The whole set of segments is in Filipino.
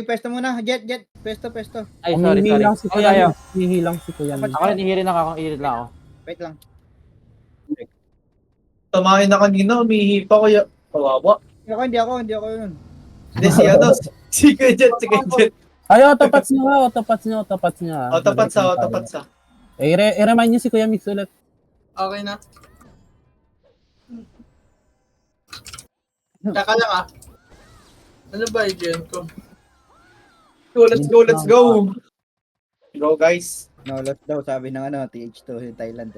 Pwesto muna. Jet. Pwesto. Ay, sorry. Umihilang si Ako Kuya tayo. Mix. Umihilang si Kuya Mix. Ako rin, ihirin lang ako. Wait lang. Tamahin na kanina, umihi pa kuya. Kawawa. Hindi ako yun. Hindi si ano, si Kuya Jet. Ay, otopats niya. Tapat sa. I-remind niyo si Kuya Mix ulit. Okay na. Taka lang ah. Ano ba yung ko? Let's go. Go guys. No, lost daw, sabi ng TH2 yung Thailand.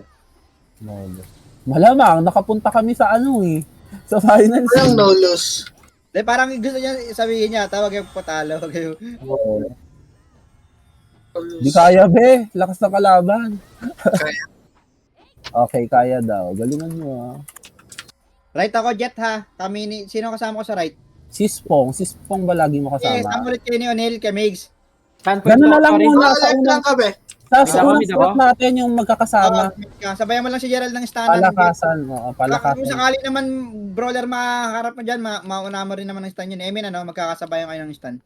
Malamang, nakapunta kami sa sa finals. Walang no loss. Parang gusto niya sabihin niya, tawag yung patalo. Di kaya, be. Lakas na kalaban. Kaya. Okay, kaya daw. Galingan mo, Right ako, Jet ha. Sino kasama ko sa right? Sispong ba lagi mo Yes, kasama? ulit kayo ni O'Neil, kay Migs. Ganun na lang muna sa Live lang unang, kami. sa unang spot natin yung magkakasama. Sabayan mo lang si Gerald ng stanan. Palakasan. Oo, Kung palakasan. sakali naman, brawler makaharap mo dyan, mauna mo rin naman ng stun yun. Emin, magkakasabayan kayo ng stun.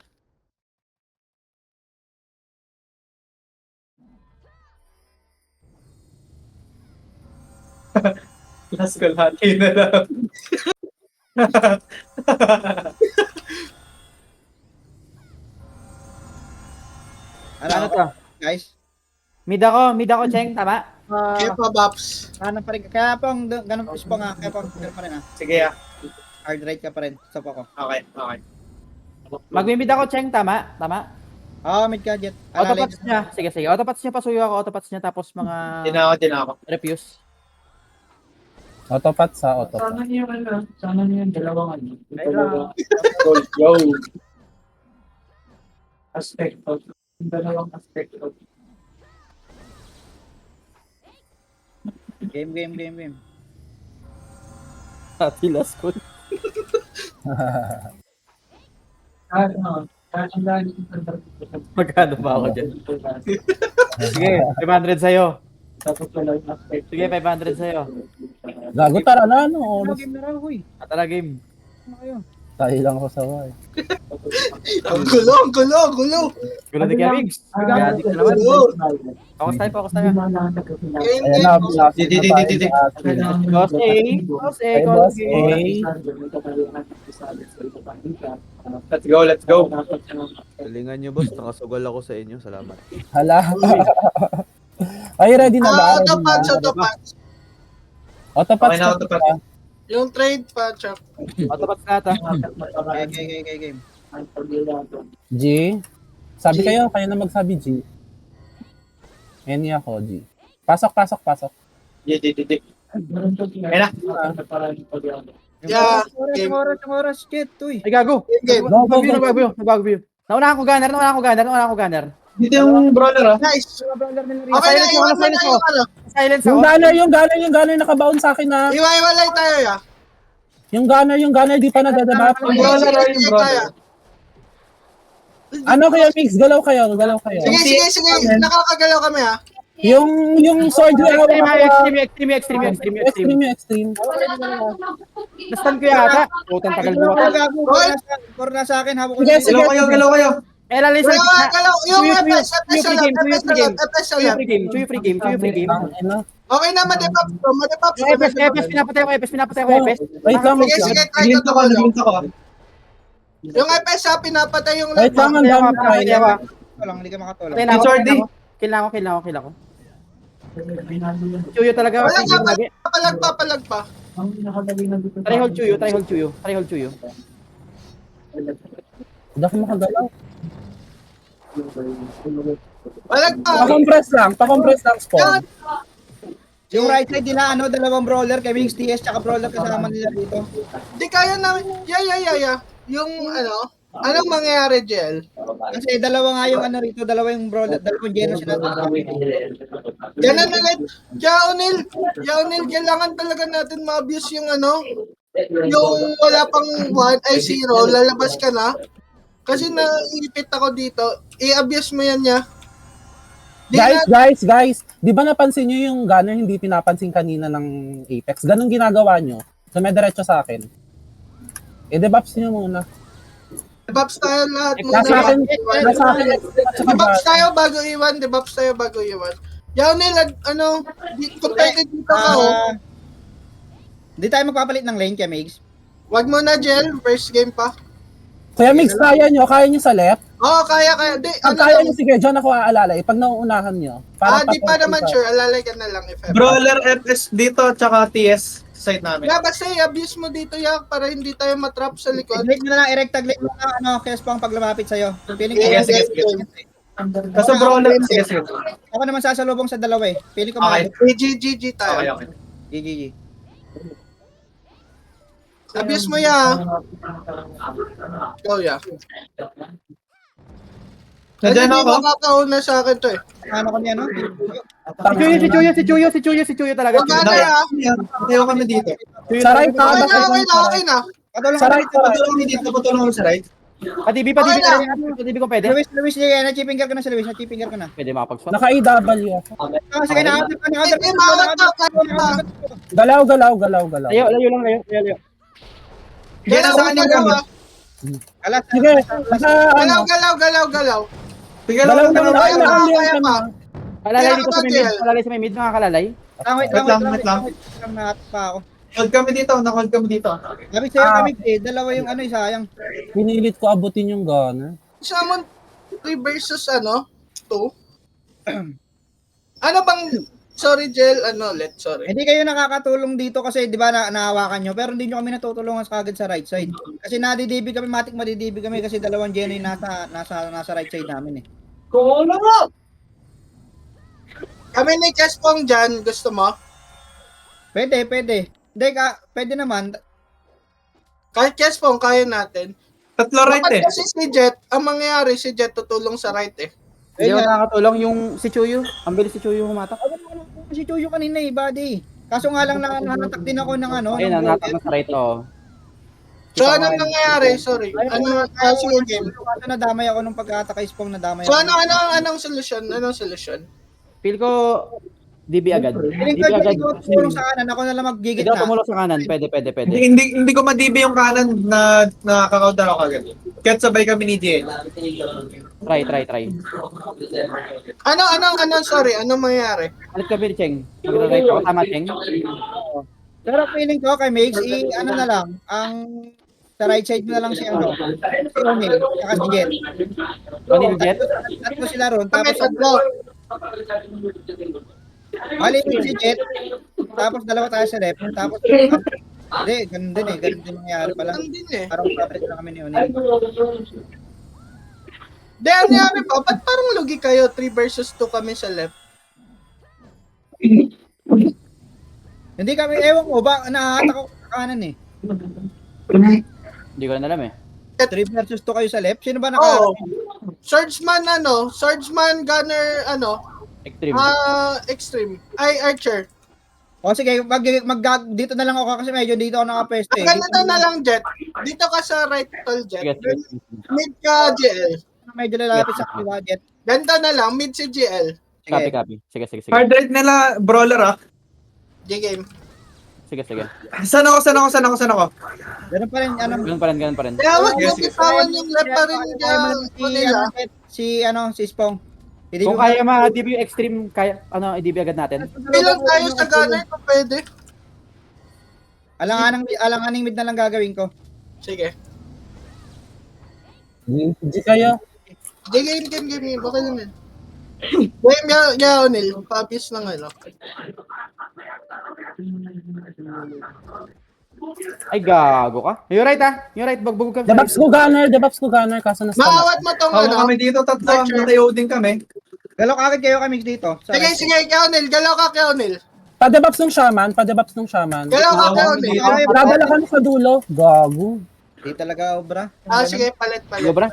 Last call hati na lang. Ano to? Guys? Mid ako, Cheng, tama? Kaya pa, Baps. Kanan pa rin. Kaya pong, ganun po nga. Kaya pong, ganun pa rin Sige ah. Hard right ka pa rin. Stop ako. Okay. Mag-mid ako, Cheng, tama? Mid ka, Jet. Autopats niya. Sige. Autopats niya, pasuyo ako. Autopats niya, tapos mga Din ako. refuse. Autopat sa autopat. Sana niya dalawang ano. Kailangan. Go. Aspect of. Dalawang aspect of. Game. Happy last call. Magkano ba ako dyan? Sige, 500 sa'yo. Sige, 500 sa'yo. Gago, tara na, no? Game na raw, huy. Tara, game. Ano kayo? Tayo lang ako sa way. Ang gulo. Gulo di kaya, Migs. Gadik na naman. Focus tayo. Game, Ayan na, last na Di. Boss A. Hey, boss A. Let's go. Galingan nyo, boss. Nakasugal ako sa inyo. Salamat. Hala. Ay, ready na ba? Autopats. Autopat Okay na, autopat. Yung trade pa, Chuck. Autopats na ata. Okay, game. G. Sabi G. kayo na magsabi G. Any ako, G. Pasok. Di. Ayun na. Yeah, Yung oras, Jet, huy. Ay, gago. Game. Nagbago view. Naunahan ko gunner. Dito yung brawler ah. Nice. Okay na, Silence iwan mo na ako. yung ano. Silence Yung ako. gunner nakabound sa akin na. Iwa-iwalay tayo ya. Yung gunner di pa nadadabap. Yung brawler, yung brawler. Ano kayo, Mix? Galaw kayo. Sige. Nakakagalaw kami ha. Yung sword yung extreme. Nastan ko yata. Putang tagal mo. Kor na sa akin, habang ko Sige. Galaw kayo. Eh, lalis sa gitna. Galaw. Yung FS Chuyo free game. Okay na, madepap. Yung FS, pinapatay ko FS. Wait lang, Sige, try Naginto ka ko. to. Yung FS ha, pinapatay yung Wait lang, ang dami tayo. Hindi ka makatulong. Kill ako. Chuyo talaga. palag pa. Try hold Chuyo. Hindi ako makagalaw. Palag pa. Pa-compress lang spawn. Yung right side nila, dalawang brawler, kay Wings TS, tsaka brawler kasama nila dito. Di kaya namin. Yeah. Yung anong mangyayari, Jel? Kasi dalawa nga yung rito, dalawa yung brawler, dalawang generation na. Ganun ulit. O'Neil, kailangan talaga natin ma-abuse yung yung wala pang 1 ay 0, lalabas ka na. Kasi naipit ako dito, i-abuse mo yan niya. Guys, di ba napansin nyo yung gunner hindi pinapansin kanina ng Apex? Ganun ginagawa nyo. Dumidiretso sa akin. I-debuffs nyo muna. Debuffs tayo lahat muna. Nasa akin, nasa akin. Debuffs tayo bago iwan. Debuffs tayo bago iwan. Yaonil, ano, kung pwede dito ka, oh. Hindi tayo magpapalit ng lane kay Migs. Wag mo na, Jel. First game pa. Kuya Mix, kaya nyo sa left? Oo, kaya. Di, Pag ano kaya lang. nyo, sige, dyan ako aalala. Pag nauunahan nyo. Di pa naman sure. Alalay ka na lang if ever. Brawler FS dito, tsaka TS site namin. Basta i-abuse mo dito, Yak, para hindi tayo matrap sa likod. Tag-late mo na lang, Eric. Tag-late mo na, Kespong pag lumapit sa'yo. Feeling ko, Sige. Kasi brawler, sige. ako naman sasalubong sa dalawa eh. Feeling ko Okay. GG tayo. Okay. GG. Abuse mo, Ya. Go, Ya. Nandiyan Hindi ako. makakauna sa akin to eh. Ano kami ano? Si Chuyo talaga. Wag ka na, Ya. Tayo kami dito. Sa right ka, Okay na. Patulong Sa ka right dito. ka. Patulong kami dito, patulong kami sa right. Pati ko pwede. Luis, sige, na-chipping ka na si Luis, na-chipping ka na. Pwede makapag-swap. Naka-EW ako. Sige, na-update ka, Hindi, makakata. Galaw. Layo lang. Hindi na sa kanya kami. Alas, Sige, nasa ano. Galaw. Sige Galaw na lang. ay, nakaliyan Kaya ka pa. na. Kalalay Kaya dito ka sa ba, may Jel? mid. Kalalay sa may mid, nakakalay. wait lang. Nahat pa ako. Hold kami dito, na-hold kami dito. Sabi sa'yo kami, dalawa yung ano, sayang. Pinilit ko abutin yung gunner. Summon 3 versus 2. Ano bang, sorry Jel, sorry. Hindi kayo nakakatulong dito kasi 'di ba nahawakan nyo pero hindi nyo kami natutulungan sa kagad sa right side. Kasi nadidibig kami, madidibig kami kasi dalawang Jenny nasa right side namin eh. Kami ni Chespong dyan, gusto mo? Pwede. Hindi pwede naman. Kahit Chespong, kaya natin. Tatlo right Dapat eh. kasi si Jet, ang mangyayari si Jet tutulong sa right eh. Hindi Ayun ako nga. nakakatulong yung si Chuyo. Ang bilis si Chuyo humatak. Si Chuyo kanina eh, buddy. Kaso nga lang nanatak din ako ng ano. Ayun, ng natak na sa right oh. So anong nangyayari? Sorry. Sige game. Kaso nadamay ako nung pagkataka Spong nadamay So ako. anong solusyon? Anong solusyon? Feel ko DB agad. Feeling DB ko agad. ikaw tumulong sa kanan, ako na lang maggigit Ikaw na. tumulong sa kanan. Pwede. Hindi ko ma-DB yung kanan na nakaka-counter ako agad. Kahit sabay kami ni Jay. Try. Sorry, anong mangyayari? Alit ka, Bill Cheng. Mag-right ako. Tama, Cheng. Pero feeling ko kay Migs, ano na lang, ang sa right side mo na lang si O'Neal, saka si Jet. O'Neal Jet. Tatlo sila ron, Kami tapos tatlo. Halipin si Jet, tapos dalawa tayo sa left, tapos hindi, ganun din nangyari pala. Ang din eh. Parang kapit na kami ni O'Neal. Di, ang nangyari pa, ba't parang lugi kayo? 3 versus 2 kami sa left. Hindi kami, ewan ko ba, nahahatak ako sa kanan eh. Hindi ko na alam eh. 3 versus 2 kayo sa left, sino ba Oh. Swordsman Gunner, Extreme. Extreme. Ay, Archer. O sige, dito na lang ako kasi medyo dito ako nakapwesto eh. Ganito na lang, Jet. Dito ka sa right tall, Jet. Sige. Mid ka, GL. Medyo lalapit sa kaliwa, Jet. Ganito na lang, mid si GL. Copy. Sige. Hard right nila, brawler G-game. Sige. Saan ako? Ganun pa rin, Ganun pa rin. Kaya wag mo Sige. bitawan yung left pa rin nila. si Spong. Hindi Kung kaya ma-DB yung extreme, kaya i-DB agad natin. Bilang tayo sa gunner kung pwede. Alanganing mid na lang gagawin ko. Sige. Hindi kayo. Game. Baka naman. Game, Yaonil. Papies ng Ay, gago ka. Yung right bagbog ka. Debuffs ko gunner, kaso nasa Maawat mo tong Kami dito, tatlo. Natayo din kami. Galok agad kayo kami dito. Sige, Yaonil. Galaw ka, Yaonil. Pa-debuffs ng shaman. Galaw ka, Yaonil. Dadala ka na sa dulo. Gago. Hindi talaga obra. Sige, palit. Sobra.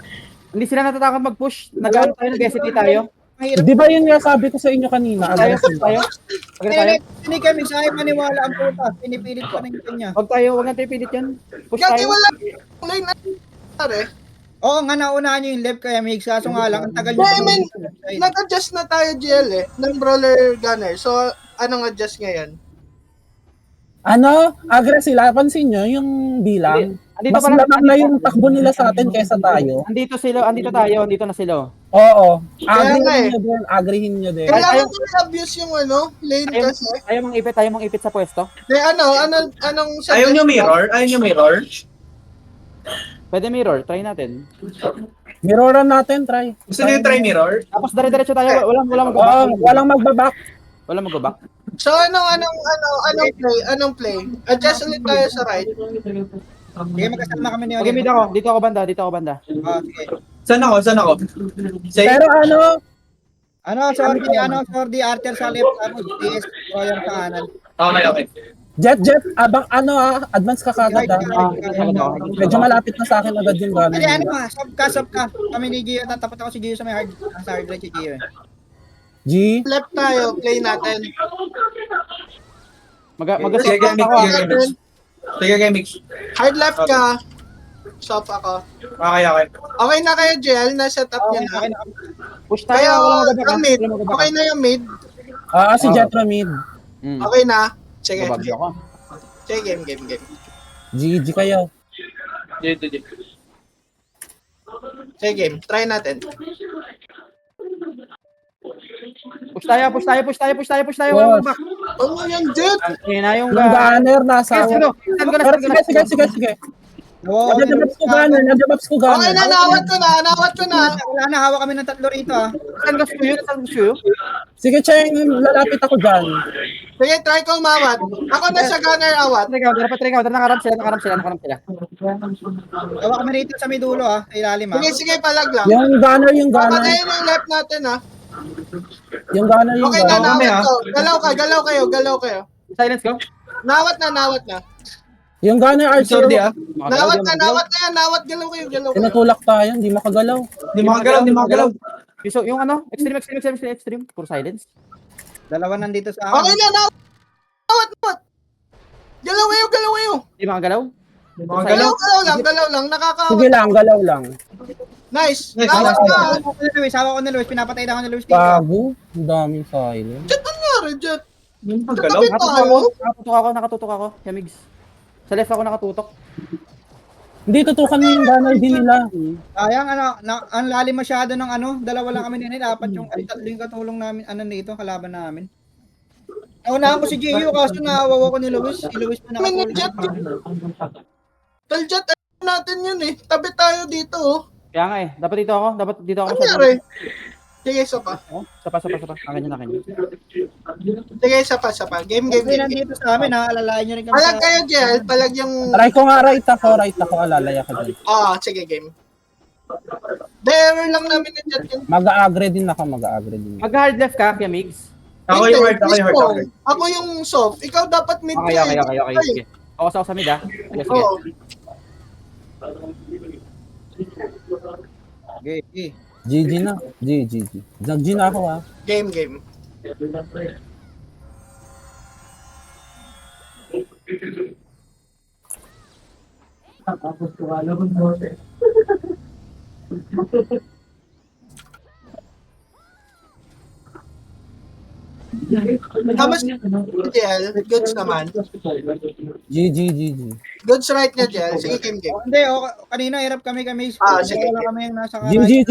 Hindi sila natatakot mag-push. Nag-ano tayo, nag-SCT tayo. Mahirap. Di ba yun nga sabi ko sa inyo kanina? Tayo. Hindi kami sa maniwala ang puta. Pinipilit pa rin kanya. Huwag natin pilit yan. Push Gagi, tayo. wala. Lane na. Pare. Oo nga, naunahan nyo yung left kaya Migs. Kaso nga lang, ang tagal nyo. I mean, nag-adjust na tayo, GL ng brawler gunner. So, anong adjust ngayon? Agra sila. Pansin nyo yung bilang. Andito Mas pala. lamang na yung takbo nila sa atin kaysa tayo. Andito sila, andito tayo, andito na sila. Oo. Kaya nga eh. Agrihin nyo din. Kailangan ko i-abuse yung lane kasi. Tayo mang ipit sa pwesto. Anong Ayaw nyo mirror? Ayaw nyo mirror? Pwede mirror, try natin. Mirroran natin, try. Gusto nyo try mirror? Tapos dire-diretso tayo, walang mag-back. Oo, walang magbabak. Walang mag-back. So anong play? Adjust ulit tayo sa right. Sige, magkasama kami ni Okay, mid ako. Dito ako banda, dito ako banda. Sige. Saan ako? Saan ako? Say, Pero Sordi, Archer sa left, tapos DS, Royal sa kanan. okay. Jet, abang advance ka kagad Medyo malapit na sa akin agad yung Hindi, gano'n. sub ka. Kami ni Gio, tatapat ako si Gio sa may hard right si Gio. G, Left tayo, play natin. Sige, Mag-asip mix. ako. Sige, mix. Hard left ka. Soft ako. Okay. Okay na kayo, Jel. Na-set up niyo na. Push tayo, Kaya walang mag-back. yung mid. Walang mag-back. Okay na yung mid. si Jetro mid. Okay na. Sige. Babag ako. Sige, game. G kayo. Sige, game. Try natin. Push tayo. Push. Walang mag-back. Ano yan, Jet? Ayun na yung Yung gunner nasa Sige, Pero sige. Nagjabaps ko gunner. Okay na, nawat ko na. Wala na, hawak kami ng tatlo rito Saan gusto yun? Sige, Cheng, lalapit ako dyan. Sige, try ko umawat. Ako na sa gunner awat. Dapat nakaram sila. Hawak kami rito sa may dulo sa ilalim Sige, palag lang. Yung gunner. Papatayin yung left natin Yung gunner. Okay na, nawat ko. Galaw kayo. Silence ko. Nawat na. Yung gunner RC. Sorry Nawat na yan. Nawat, galaw kayo. Tinutulak tayo, hindi makagalaw. Di makagalaw. So, yung extreme. Puro silence. Dalawa nandito sa akin. Okay na, nawat. Galaw kayo. Di makagalaw. Galaw lang. Sige lang, galaw lang. Nice. Nice. Nawat ka. Hawak ko ni Luis, pinapatay na ako ni Luis dito. Bago, ang daming silent. Jet, nangyari, Jet? Galaw? Tayo. Nakatutok ako. Yamigs. Sa left ako nakatutok. Hindi, tutukan mo yung gunner din nila. Sayang, ang lalim masyado ng dalawa lang kami nila, dapat yung tatlo yung katulong namin, nito, kalaban namin. Naunahan ko si Gio, kaso naawawa ko ni Luis. Si Luis pa nakatulong. Jet. Jet, natin yun Tabi tayo dito, Kaya nga dapat dito ako. Ano nangyari? Sige, isa pa. Sapa. Akin yun. Sige, isa pa. Game. Kasi nandito sa amin, alalayan nyo rin kami Palag kayo, Jel. Palag yung... Try ko nga right ako, alalaya ka dyan. Sige, game. There lang namin ni Jet yun. Mag-a-agree din ako. Mag-hard left ka, Yamigs. Ako yung hard. Ako yung soft. Ikaw dapat mid Okay. Sige. Focus ako sa mid Sige. Oo. Okay. GG na. GG. Nag-G na ako Game. Kamas Jel, goods naman. GG. Goods right niya, Jel. Sige, game. Hindi, kanina hirap kami. Sige. Wala kami yung nasa GG.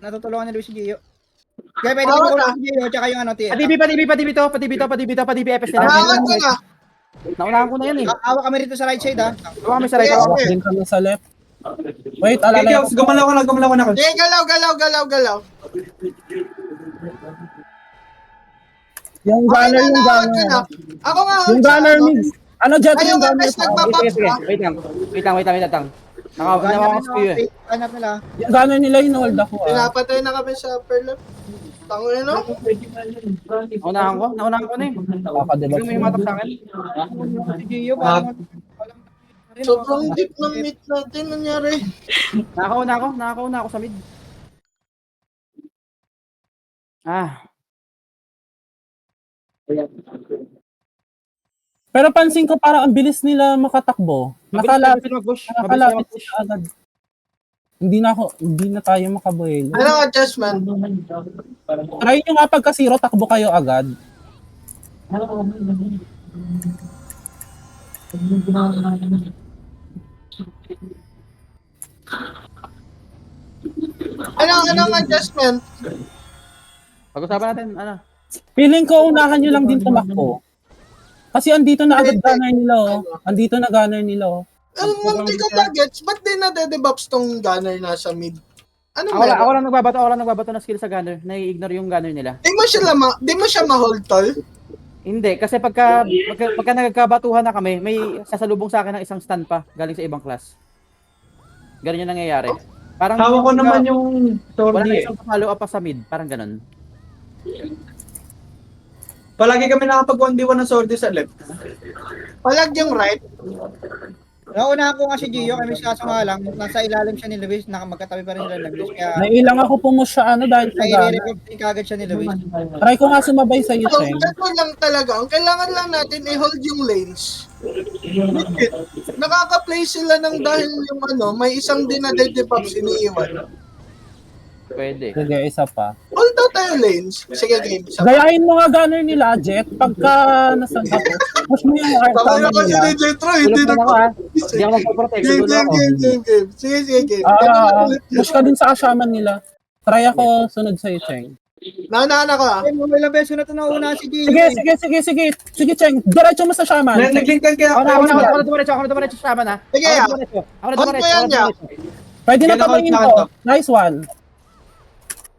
Natutulungan ni Luis si Gio. Kaya pwede ko si Gio, tsaka yung TF. Padibi FS nila. Nakakad ko na. Naunahan ko na yan Awa kami rito sa right side Awa kami sa right. Yes. Din kami sa left. Wait, alalaya. Gumalaw ko na. Sige, galaw. Yung Okay gunner, na, nawat ko na. Ako nga, Yung gunner mix. Jet Ayaw yung nga, gunner? best nagpapaps Sige. ka. Wait lang. Nakawakas ko yun. Hanap nila. Yung gunner nila hold ako Pinapatay na kami sa upper left. Tangin no? Naunahan ko na Nakakadebak. Hindi mo yung matak sa akin. Si Gio, parang Sobrang deep ng meet natin nangyari. Nakakauna ako sa mid. Pero pansin ko parang ang bilis nila makatakbo. Mabilis mag-push. Nakalapit siya agad. Hindi na tayo makabuelo. Anong adjustment? Try nyo nga pagka zero, takbo kayo agad. Anong adjustment? Pag-usapan natin, ano? Feeling ko unahan nyo lang din tumakbo. Kasi andito na agad gunner nila, oh. Andito na gunner nila, oh. Munti ko bagets, ba't di na dedebuffs tong gunner nasa mid? Ano Ako lang nagbabato ng skill sa gunner. Nai-ignore yung gunner nila. Di mo siya ma-hold, tol? Hindi, kasi pagka nagkabatuhan na kami, may sasalubong sa akin ng isang stun pa galing sa ibang class. Ganun yung nangyayari. Parang Hawak ko naman yung wala na Sordi eh. isang follow up pa sa mid, parang ganun. Palagi kami nakapag 1v1 ng Sordi sa left. Palag yung right. Nauna ko nga si Gio, kami kaso nga lang, nasa ilalim siya ni Luis, magkatabi pa rin sila ni Luis, kaya Nailang ako pumus siya, ano, dahil sa gunner. nai-revive din kagad siya ni Luis. Try ko nga sumabay sa iyo, So, Cheng. ganito lang talaga. Ang kailangan lang natin i-hold yung lanes. Nakaka-play sila ng dahil yung may isang dinade-debuffs iniiwan. Pwede. Sige, isa pa. Hold out tayo lanes. Sige, game. Gayahin mo nga gunner nila, Jet, pagka nasan ako. Push mo yung Tama na gunner kasi nila. ni Jetro. Tulog Hindi na na ako ha. Hindi ako magpo-protect. Game, Siguro ako. game. Sige, game. Ganun lang ulit yun. Push ka din sa shaman nila. Try ako sunod sa'yo, Cheng. Naunahan ako ah. Ay, mga ilang beses na ito nauna si Gio. Sige, Cheng. Diretso mo sa shaman. Nag-linkan kaya Ako na dumaretso sa shaman ha. Sige, Ako ah. na dumaretso. On ko yan, ya. Pwede na Sige, tabayin nakaulit to. Nice one.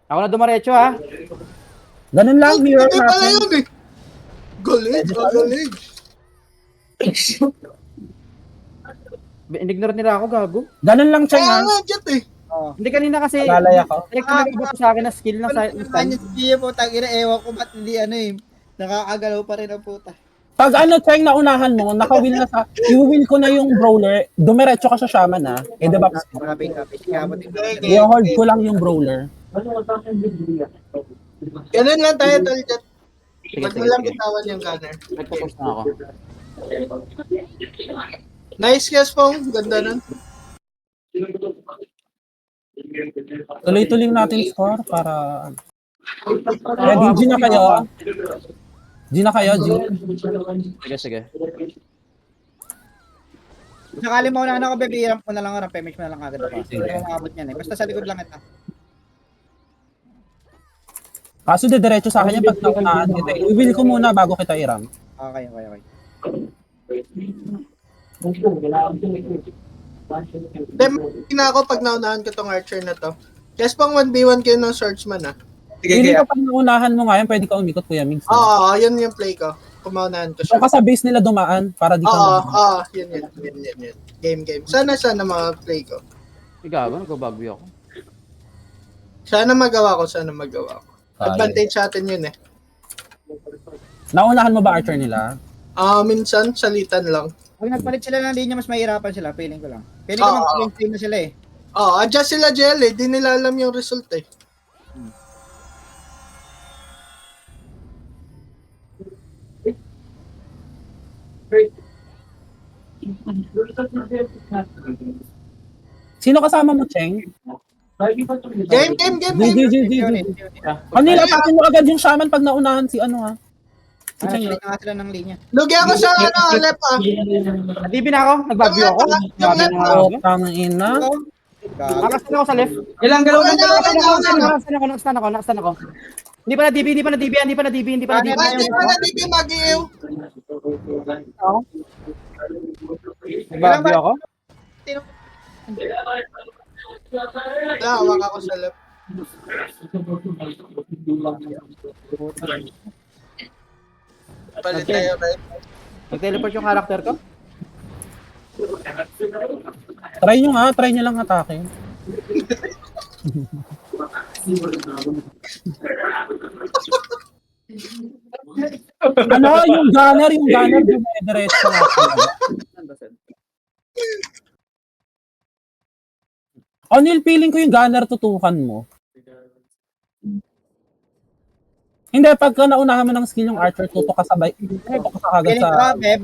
Ako na dumaretso ha. Ganun lang, mirror Hindi pala natin. yun eh. Galing. Inignore nila ako, gago. Ganun lang, Cheng, Kaya ha. nga, Jet eh. Hindi kanina kasi Lalay ako. direct na nagbabato sa akin na skill ng Ano si Gio po, tangina, ewan ko ba't hindi nakakagalaw pa rin ang puta. Pag Cheng, naunahan mo, naka-wheel na sa... I-wheel ko na yung brawler. Dumiretso ka sa shaman, ha. Eh, diba? Copy. Kaya mo din. I-hold ko lang yung brawler. Ganun lang tayo, tol, Jet. Sige, Ba't sige, mo lang sige. bitawan yung gunner? Nagpo-push na ako. Nice guess, Pong. Ganda nun. Tuloy-tuloy natin score para... G na kayo. G. Sige. Sakali mo na ako, baby, ramp mo na lang, ramp-image mo na lang agad ako. Hindi mo makabot yan eh. Basta sa likod lang ito. Kaso diretso sa akin yung pag naunahan kita. I-wheel ko muna bago kita i-ram. Okay. Hindi na ako pag naunahan ko tong archer na to. Guess pang 1v1 kayo ng swordsman ah. Sige, Feeling kaya. ko pag naunahan mo nga yan, pwede ka umikot, Kuya Migs. Oo, yun yung play ko. Kumaunahan ko So siya. ka sa base nila dumaan para di ka Yun. Game. Sana mga play ko. Gago, nagbabago ako. Sana magawa ko. Advantage sa atin yun eh. Naunahan mo ba archer nila? Minsan, salitan lang. Pag nagpalit sila ng linya, mas mahirapan sila, feeling ko lang. Feeling ko mag-claim na sila eh. Adjust sila, Jel eh. Di nila alam yung result eh. Sino kasama mo, Cheng? Game. G. Kanila, pakin mo agad yung shaman pag naunahan si ano, ha? Si Cheng. Split na nga sila ng linya. Lugi ako sa left ah. Nadibi na ako, nagbago ako. Yung left, Oh, tangina. Gago. Nakasin ako sa left. Ilang galaw lang Nakastan ako. Hindi pa na DB. Hindi pa na mag-iiw. Nagbago ako. Hawak ako sa left. Palit tayo, right? Nag-teleport yung character ko. Try nyo lang atake. Ano, yung gunner dumidiretso nga. O'Neal, feeling ko yung gunner tutukan mo. Hindi, pagka naunahan mo ng skill yung archer, tutok ka sabay. Tutok ka kagad Feeling ko, sa... Beb.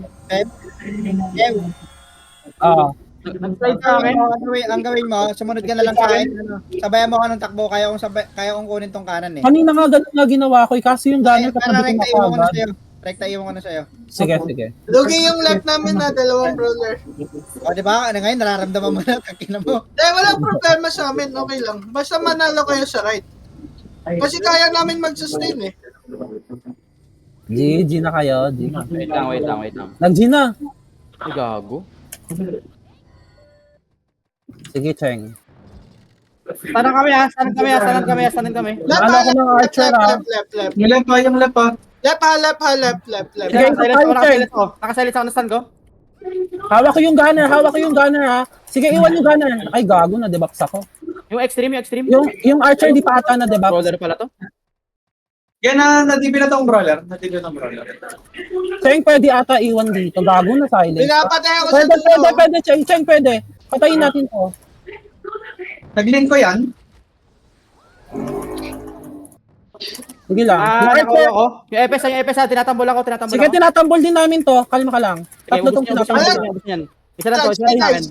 Nag-slide sa akin. Ang gawin mo, sumunod ka na lang sa akin. Sabayan mo ka ng takbo, kaya kong kunin tong kanan eh. Kanina nga ganun nga ginawa ko, kasi yung gunner kapag Para di ko rekta iwan ko na makagad. sa'yo. Rekta, iwan ko na sa'yo. Sige, sige. Lugi yung left namin na dalawang brawler. O, di ba? Ano ngayon, nararamdaman mo na. Takina mo. Walang problema sa amin. Okay lang. Basta manalo kayo sa right. Kasi kaya namin mag-sustain eh. G na kayo, G na. Wait lang. Nag-G na. Ay, gago. Sige, Cheng. Sanan kami. Left, Ano ako ng archer, left. Yung left pa, yung left pa. Left. Sige, Nakasilence ako na stun ko. Hawak ko yung gunner ha. Sige, iwan yung gunner. Ay, gago na, debuffs ako. Yung extreme. Yung archer di pa ata na debuff. Brawler pala to. Yan na, nadibi na tong brawler. Nadibi na tong brawler. Cheng, pwede ata iwan dito. Gago na silence. Pinapatay ako sa Pwede, Cheng, pwede. Patayin natin to. Nag-link ko yan. Sige lang. Yung Nakuha archer, ko. Yung EPS tinatambol ako. sige, tinatambol din namin to. Kalma ka lang. Tatlo tong Ubus tinatambol. yan. Isa lang to, isa lang namin.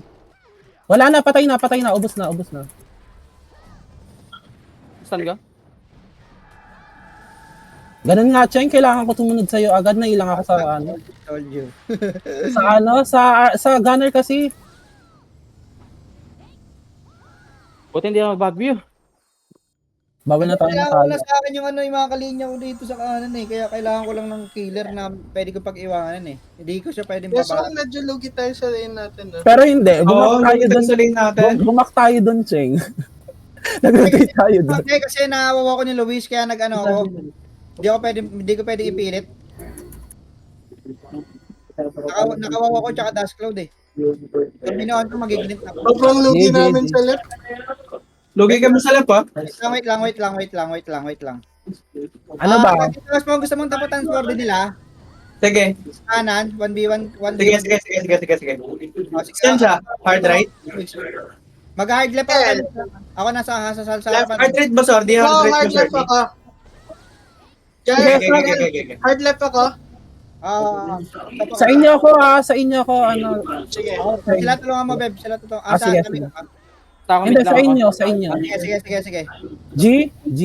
Wala na, patay na. Ubus na. Stun ko. Ganun nga, Cheng, kailangan ko tumunod sa'yo agad na ilang ako sa Told you. sa gunner kasi. Buti hindi ako mag-backview. Bawal na tayo Kailangan ko natalo. na sa akin yung yung mga kalinya ko dito sa kanan eh. Kaya kailangan ko lang ng killer na pwede ko pag-iwanan eh. Hindi ko siya pwedeng Yes, bababa. medyo lugi tayo sa lane natin. Pero hindi, Oo, bumak tayo nandito dun. sa lane natin. Bumak tayo dun, Cheng. Nag-retreat tayo dun. Okay, kasi nawawa ko ni Luis kaya nag-ano ako. Hindi ko pwedeng ipilit. Nakawawa ko tsaka Dash Cloud eh. Pag minuan ko magiginit na. Sobrang lugi namin sa left. Lugi kami sa left, ha? Wait lang. Ano ba? Tapos kung gusto mong taputan sword nila, Sige. kanan, 1v1, 1v1. Sige. Saan siya? Hard right? Mag-hard left ako. Ako nasa sa harapan. Hard right ba, sir? Di hard Oo, right hard ba, sir? left ako. Sige, Okay. Hard left ako. Sa inyo ako, ano. Sige. Sila tulungan mo, Beb. Sila tulungan. Sige. Hindi, sa inyo. Sige. G? G.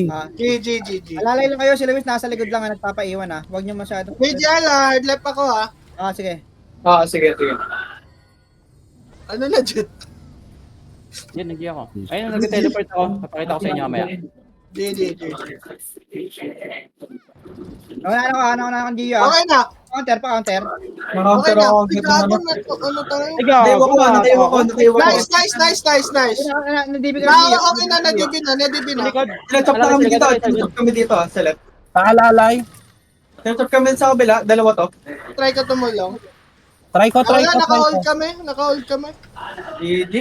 Alalay lang kayo, si Luis nasa likod lang, nagpapaiwan ha. Huwag niyo masyado. Medyo hard left ako ha. Sige. Sige. Ano na dyan? Yan, nag ako. Ayun, nag-teleport ako. Papakita ko sa inyo mamaya. G. Ano kang Gio? Okay na. Counter. Okay Nakaunter na. ako. Gago na to. Ano tayo? Nakaiwa ko. Nice. Nandibig ka Gio. Okay na, nadibi na. Tinatap na kami dito. Tinatap kami dito, ha? Sa left. Paalalay. Tinatap kami sa kabila. Dalawa to. Try ko tumulong. Try ko. Naka-hold kami. GG.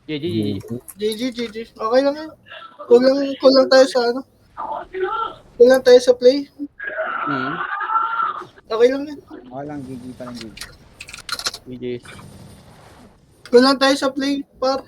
GG. Okay lang yun. Kulang tayo sa ano. Kulang tayo sa play. Okay lang yun. Okay lang, GG pa lang GG. GG. Kulang tayo sa play, par.